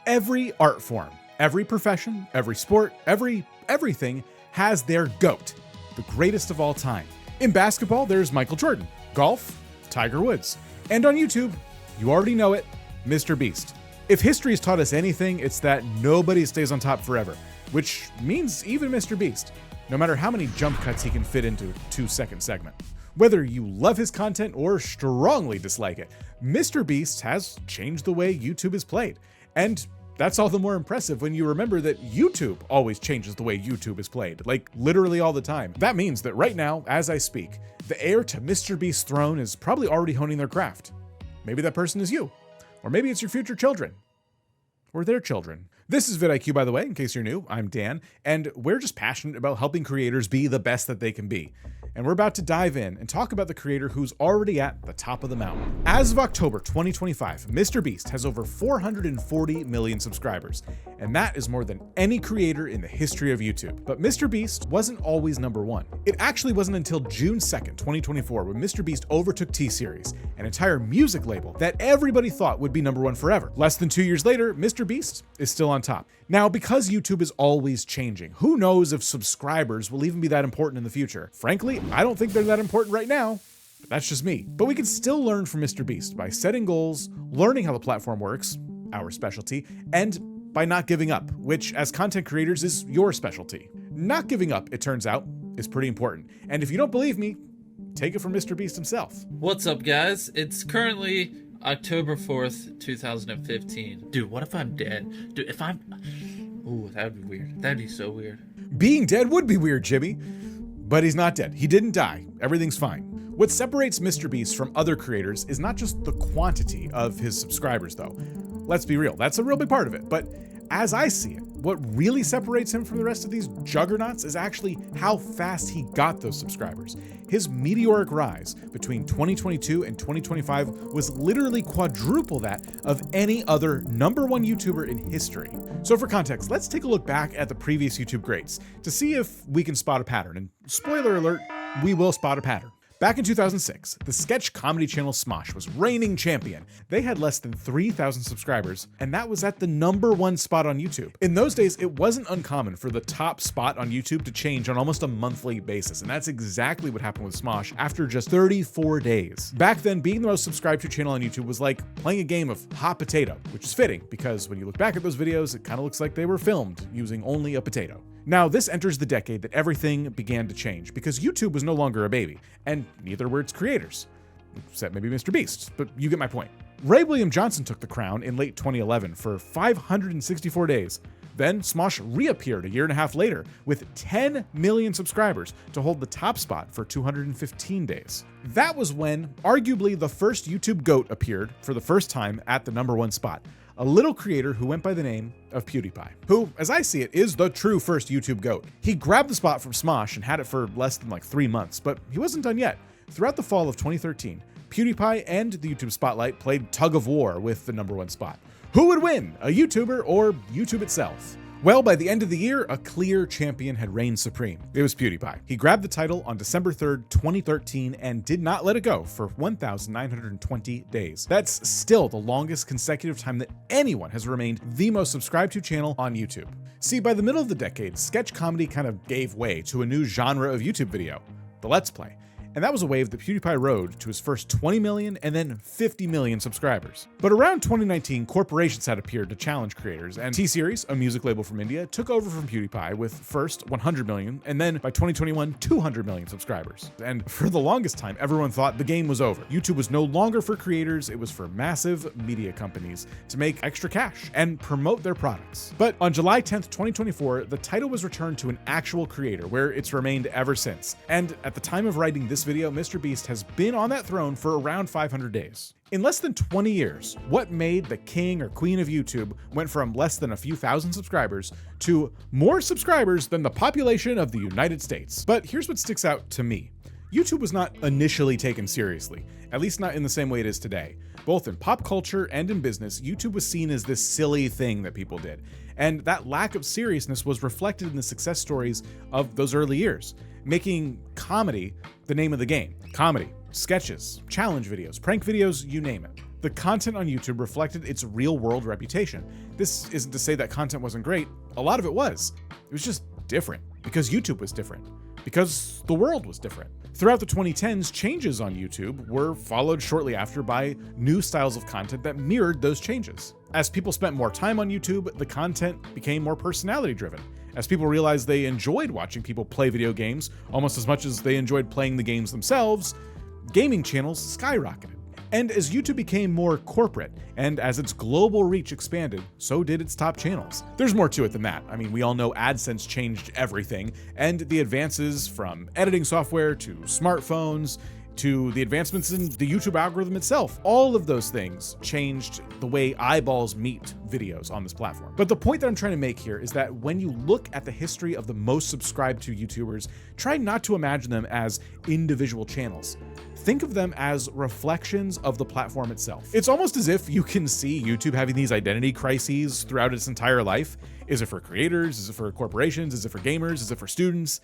Every art form, every profession, every sport, everything has their GOAT, the greatest of all time. In basketball, there's Michael Jordan. Golf, Tiger Woods. And on YouTube, you already know it, MrBeast. If history has taught us anything, it's that nobody stays on top forever, which means even MrBeast, no matter how many jump cuts he can fit into a 2-second segment. Whether you love his content or strongly dislike it, MrBeast has changed the way YouTube is played. And that's all the more impressive when you remember that YouTube always changes the way YouTube is played, like literally all the time. That means that right now, as I speak, the heir to MrBeast's throne is probably already honing their craft. Maybe that person is you, or maybe it's your future children, or their children. This is vidIQ, by the way, in case you're new. I'm Dan, and we're just passionate about helping creators be the best that they can be. And we're about to dive in and talk about the creator who's already at the top of the mountain. As of October 2025, MrBeast has over 440 million subscribers, and that is more than any creator in the history of YouTube. But MrBeast wasn't always number one. It actually wasn't until June 2nd, 2024, when MrBeast overtook T-Series, an entire music label that everybody thought would be number one forever. Less than 2 years later, MrBeast is still on top. Now, because YouTube is always changing, who knows if subscribers will even be that important in the future? Frankly, I don't think they're that important right now, but that's just me. But we can still learn from MrBeast by setting goals, learning how the platform works, our specialty, and by not giving up, which as content creators is your specialty. Not giving up, it turns out, is pretty important. And if you don't believe me, take it from MrBeast himself. What's up, guys? It's currently October 4th, 2015. Dude, what if I'm dead? Dude, if I'm... Ooh, that'd be weird. That'd be so weird. Being dead would be weird, Jimmy. But he's not dead. He didn't die. Everything's fine. What separates MrBeast from other creators is not just the quantity of his subscribers, though. Let's be real, that's a real big part of it. But as I see it, what really separates him from the rest of these juggernauts is actually how fast he got those subscribers. His meteoric rise between 2022 and 2025 was literally quadruple that of any other number one YouTuber in history. So for context, let's take a look back at the previous YouTube greats to see if we can spot a pattern. And spoiler alert, we will spot a pattern. Back in 2006, the sketch comedy channel Smosh was reigning champion. They had less than 3,000 subscribers, and that was at the number one spot on YouTube. In those days, it wasn't uncommon for the top spot on YouTube to change on almost a monthly basis, and that's exactly what happened with Smosh after just 34 days. Back then, being the most subscribed to channel on YouTube was like playing a game of hot potato, which is fitting because when you look back at those videos, it kind of looks like they were filmed using only a potato. Now, this enters the decade that everything began to change because YouTube was no longer a baby, and neither were its creators, except maybe MrBeast, but you get my point. Ray William Johnson took the crown in late 2011 for 564 days. Then Smosh reappeared a year and a half later with 10 million subscribers to hold the top spot for 215 days. That was when arguably the first YouTube GOAT appeared for the first time at the number one spot. A little creator who went by the name of PewDiePie, who, as I see it, is the true first YouTube GOAT. He grabbed the spot from Smosh and had it for less than 3 months, but he wasn't done yet. Throughout the fall of 2013, PewDiePie and the YouTube Spotlight played tug of war with the number one spot. Who would win, a YouTuber or YouTube itself? Well, by the end of the year, a clear champion had reigned supreme. It was PewDiePie. He grabbed the title on December 3rd, 2013, and did not let it go for 1,920 days. That's still the longest consecutive time that anyone has remained the most subscribed to channel on YouTube. See, by the middle of the decade, sketch comedy kind of gave way to a new genre of YouTube video, the Let's Play. And that was a wave that PewDiePie rode to his first 20 million and then 50 million subscribers. But around 2019, corporations had appeared to challenge creators, and T-Series, a music label from India, took over from PewDiePie with first 100 million, and then by 2021, 200 million subscribers. And for the longest time, everyone thought the game was over. YouTube was no longer for creators, it was for massive media companies to make extra cash and promote their products. But on July 10th, 2024, the title was returned to an actual creator, where it's remained ever since. And at the time of writing this video, MrBeast has been on that throne for around 500 days. In less than 20 years, what made the king or queen of YouTube went from less than a few thousand subscribers to more subscribers than the population of the United States. But here's what sticks out to me. YouTube was not initially taken seriously, at least not in the same way it is today. Both in pop culture and in business, YouTube was seen as this silly thing that people did. And that lack of seriousness was reflected in the success stories of those early years, making comedy the name of the game. Comedy, sketches, challenge videos, prank videos, you name it. The content on YouTube reflected its real-world reputation. This isn't to say that content wasn't great. A lot of it was. It was just different because YouTube was different, because the world was different. Throughout the 2010s, changes on YouTube were followed shortly after by new styles of content that mirrored those changes. As people spent more time on YouTube, the content became more personality-driven. As people realized they enjoyed watching people play video games almost as much as they enjoyed playing the games themselves, gaming channels skyrocketed. And as YouTube became more corporate, and as its global reach expanded, so did its top channels. There's more to it than that. I mean, we all know AdSense changed everything, and the advances from editing software to smartphones to the advancements in the YouTube algorithm itself, all of those things changed the way eyeballs meet videos on this platform. But the point that I'm trying to make here is that when you look at the history of the most subscribed to YouTubers, try not to imagine them as individual channels. Think of them as reflections of the platform itself. It's almost as if you can see YouTube having these identity crises throughout its entire life. Is it for creators? Is it for corporations? Is it for gamers? Is it for students?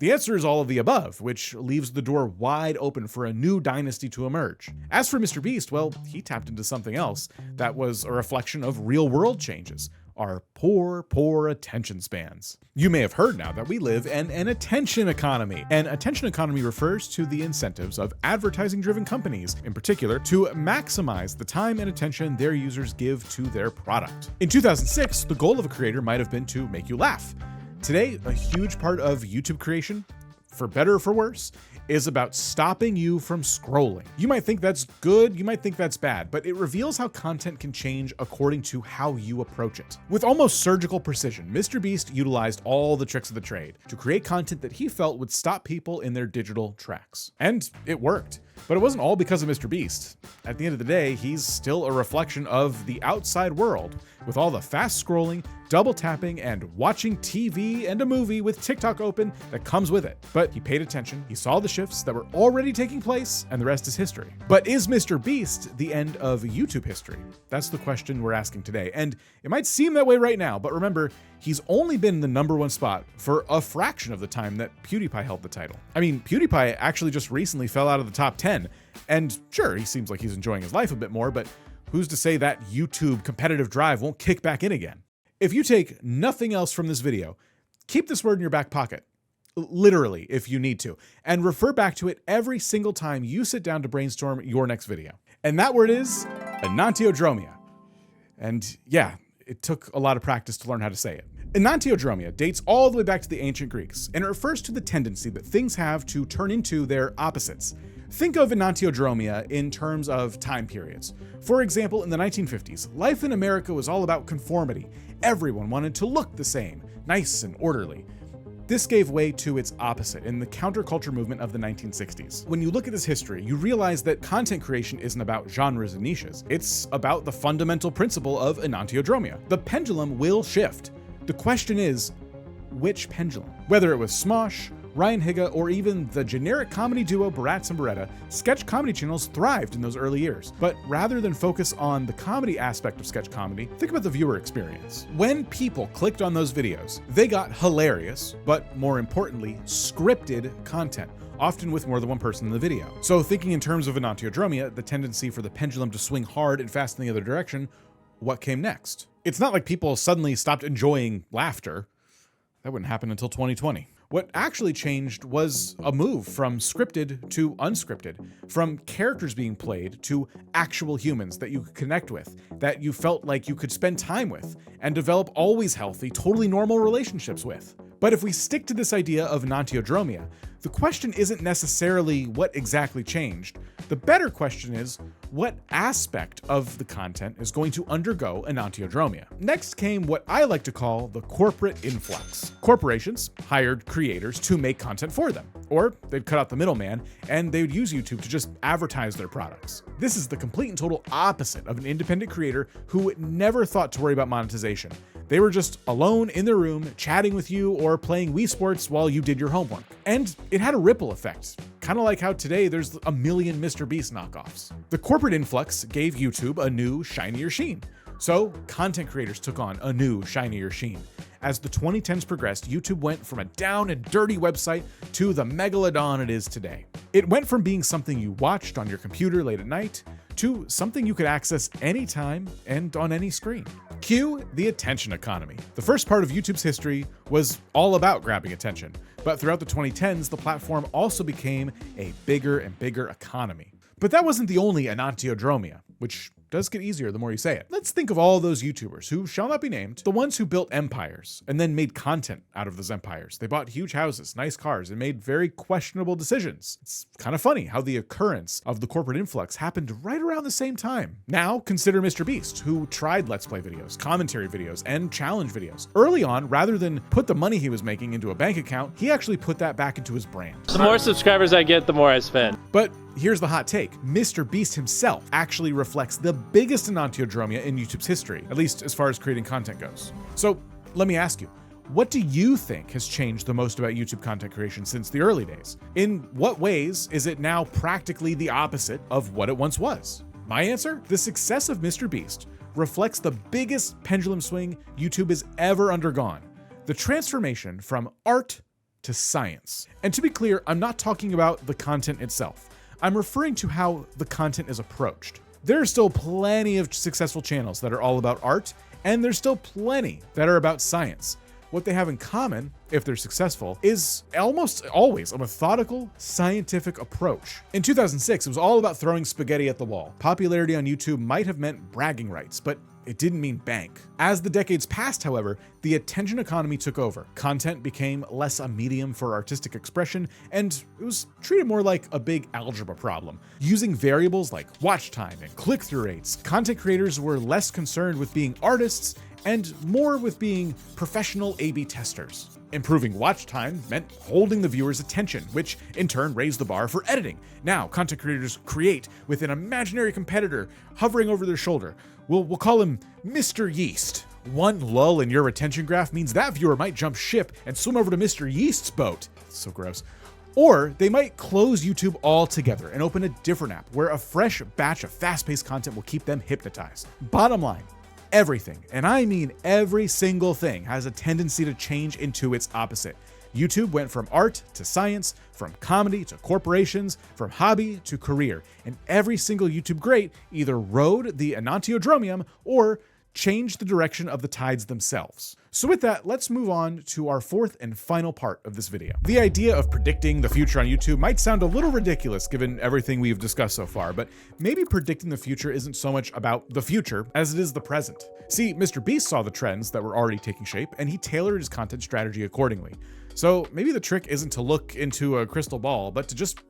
The answer is all of the above, which leaves the door wide open for a new dynasty to emerge. As for MrBeast, well, he tapped into something else that was a reflection of real-world changes. Our poor attention spans. You may have heard now that we live in an attention economy. An attention economy refers to the incentives of advertising-driven companies, in particular, to maximize the time and attention their users give to their product. In 2006, the goal of a creator might have been to make you laugh. Today, a huge part of YouTube creation, for better or for worse, is about stopping you from scrolling. You might think that's good, you might think that's bad, but it reveals how content can change according to how you approach it. With almost surgical precision, MrBeast utilized all the tricks of the trade to create content that he felt would stop people in their digital tracks. And it worked. But it wasn't all because of MrBeast. At the end of the day, he's still a reflection of the outside world, with all the fast scrolling, double tapping, and watching TV and a movie with TikTok open that comes with it. But he paid attention, he saw the shifts that were already taking place, and the rest is history. But is MrBeast the end of YouTube history? That's the question we're asking today. And it might seem that way right now, but remember, he's only been in the #1 spot for a fraction of the time that PewDiePie held the title. I mean, PewDiePie actually just recently fell out of the top 10. And sure, he seems like he's enjoying his life a bit more, but who's to say that YouTube competitive drive won't kick back in again? If you take nothing else from this video, keep this word in your back pocket, literally if you need to, and refer back to it every single time you sit down to brainstorm your next video. And that word is enantiodromia. And yeah, it took a lot of practice to learn how to say it. Enantiodromia dates all the way back to the ancient Greeks, and it refers to the tendency that things have to turn into their opposites. Think of enantiodromia in terms of time periods. For example, in the 1950s, life in America was all about conformity. Everyone wanted to look the same, nice and orderly. This gave way to its opposite in the counterculture movement of the 1960s. When you look at this history, you realize that content creation isn't about genres and niches. It's about the fundamental principle of enantiodromia. The pendulum will shift. The question is, which pendulum? Whether it was Smosh, Ryan Higa, or even the generic comedy duo Bratz and Beretta, sketch comedy channels thrived in those early years. But rather than focus on the comedy aspect of sketch comedy, think about the viewer experience. When people clicked on those videos, they got hilarious, but more importantly, scripted content, often with more than one person in the video. So thinking in terms of enantiodromia, the tendency for the pendulum to swing hard and fast in the other direction, what came next? It's not like people suddenly stopped enjoying laughter. That wouldn't happen until 2020. What actually changed was a move from scripted to unscripted, from characters being played to actual humans that you could connect with, that you felt like you could spend time with, and develop always healthy, totally normal relationships with. But if we stick to this idea of enantiodromia, the question isn't necessarily what exactly changed. The better question is, what aspect of the content is going to undergo enantiodromia? Next came what I like to call the corporate influx. Corporations hired creators to make content for them, or they'd cut out the middleman and they would use YouTube to just advertise their products. This is the complete and total opposite of an independent creator who never thought to worry about monetization. They were just alone in their room, chatting with you or playing Wii Sports while you did your homework. And it had a ripple effect, kind of like how today there's a million MrBeast knockoffs. The corporate influx gave YouTube a new, shinier sheen. So content creators took on a new, shinier sheen. As the 2010s progressed, YouTube went from a down and dirty website to the megalodon it is today. It went from being something you watched on your computer late at night to something you could access anytime and on any screen. Cue the attention economy. The first part of YouTube's history was all about grabbing attention, but throughout the 2010s, the platform also became a bigger and bigger economy. But that wasn't the only enantiodromia, which does get easier the more you say it. Let's think of all those YouTubers who shall not be named, the ones who built empires and then made content out of those empires. They bought huge houses, nice cars, and made very questionable decisions. It's kind of funny how the occurrence of the corporate influx happened right around the same time. Now, consider MrBeast, who tried Let's Play videos, commentary videos, and challenge videos. Early on, rather than put the money he was making into a bank account, he actually put that back into his brand. The more subscribers I get, the more I spend. But here's the hot take. MrBeast himself actually reflects the biggest enantiodromia in YouTube's history, at least as far as creating content goes. So let me ask you, what do you think has changed the most about YouTube content creation since the early days? In what ways is it now practically the opposite of what it once was? My answer? The success of MrBeast reflects the biggest pendulum swing YouTube has ever undergone. The transformation from art to science. And to be clear, I'm not talking about the content itself. I'm referring to how the content is approached. There are still plenty of successful channels that are all about art, and there's still plenty that are about science. What they have in common, if they're successful, is almost always a methodical, scientific approach. In 2006, it was all about throwing spaghetti at the wall. Popularity on YouTube might have meant bragging rights, but it didn't mean bank. As the decades passed, however, the attention economy took over. Content became less a medium for artistic expression, and it was treated more like a big algebra problem. Using variables like watch time and click-through rates, content creators were less concerned with being artists and more with being professional A/B testers. Improving watch time meant holding the viewer's attention, which in turn raised the bar for editing. Now, content creators create with an imaginary competitor hovering over their shoulder. We'll call him Mr. Yeast. One lull in your retention graph means that viewer might jump ship and swim over to Mr. Yeast's boat. So gross. Or they might close YouTube altogether and open a different app where a fresh batch of fast-paced content will keep them hypnotized. Bottom line, everything, and I mean every single thing, has a tendency to change into its opposite. YouTube went from art to science, from comedy to corporations, from hobby to career, and every single YouTube great either rode the enantiodromium or changed the direction of the tides themselves. So with that, let's move on to our fourth and final part of this video. The idea of predicting the future on YouTube might sound a little ridiculous given everything we've discussed so far, but maybe predicting the future isn't so much about the future as it is the present. See, MrBeast saw the trends that were already taking shape, and he tailored his content strategy accordingly. So maybe the trick isn't to look into a crystal ball, but to just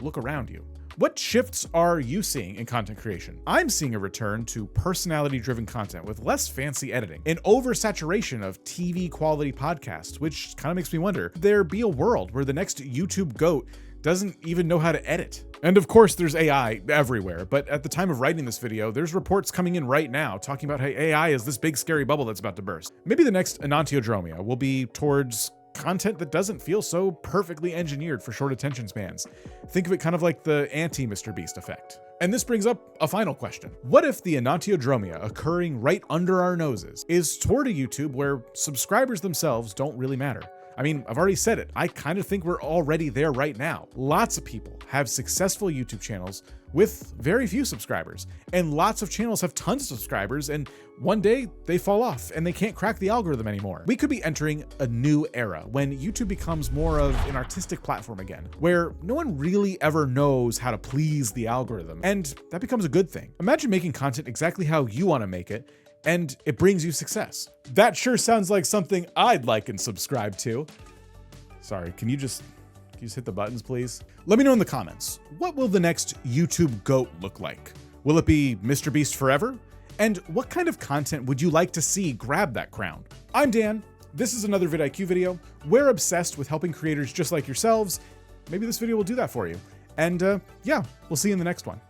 look around you. What shifts are you seeing in content creation? I'm seeing a return to personality-driven content with less fancy editing, an oversaturation of TV quality podcasts, which kind of makes me wonder, could there be a world where the next YouTube GOAT doesn't even know how to edit? And of course, there's AI everywhere, but at the time of writing this video, there's reports coming in right now talking about how AI is this big scary bubble that's about to burst. Maybe the next enantiodromia will be towards content that doesn't feel so perfectly engineered for short attention spans. Think of it kind of like the anti-MrBeast effect. And this brings up a final question. What if the enantiodromia occurring right under our noses is toward a YouTube where subscribers themselves don't really matter? I mean, I've already said it. I kind of think we're already there right now. Lots of people have successful YouTube channels with very few subscribers, and lots of channels have tons of subscribers, and one day they fall off and they can't crack the algorithm anymore. We could be entering a new era when YouTube becomes more of an artistic platform again, where no one really ever knows how to please the algorithm, and that becomes a good thing. Imagine making content exactly how you want to make it, and it brings you success. That sure sounds like something I'd like and subscribe to. Sorry, can you just hit the buttons, please? Let me know in the comments, what will the next YouTube GOAT look like? Will it be MrBeast forever? And what kind of content would you like to see grab that crown? I'm Dan. This is another vidIQ video. We're obsessed with helping creators just like yourselves. Maybe this video will do that for you. And yeah, we'll see you in the next one.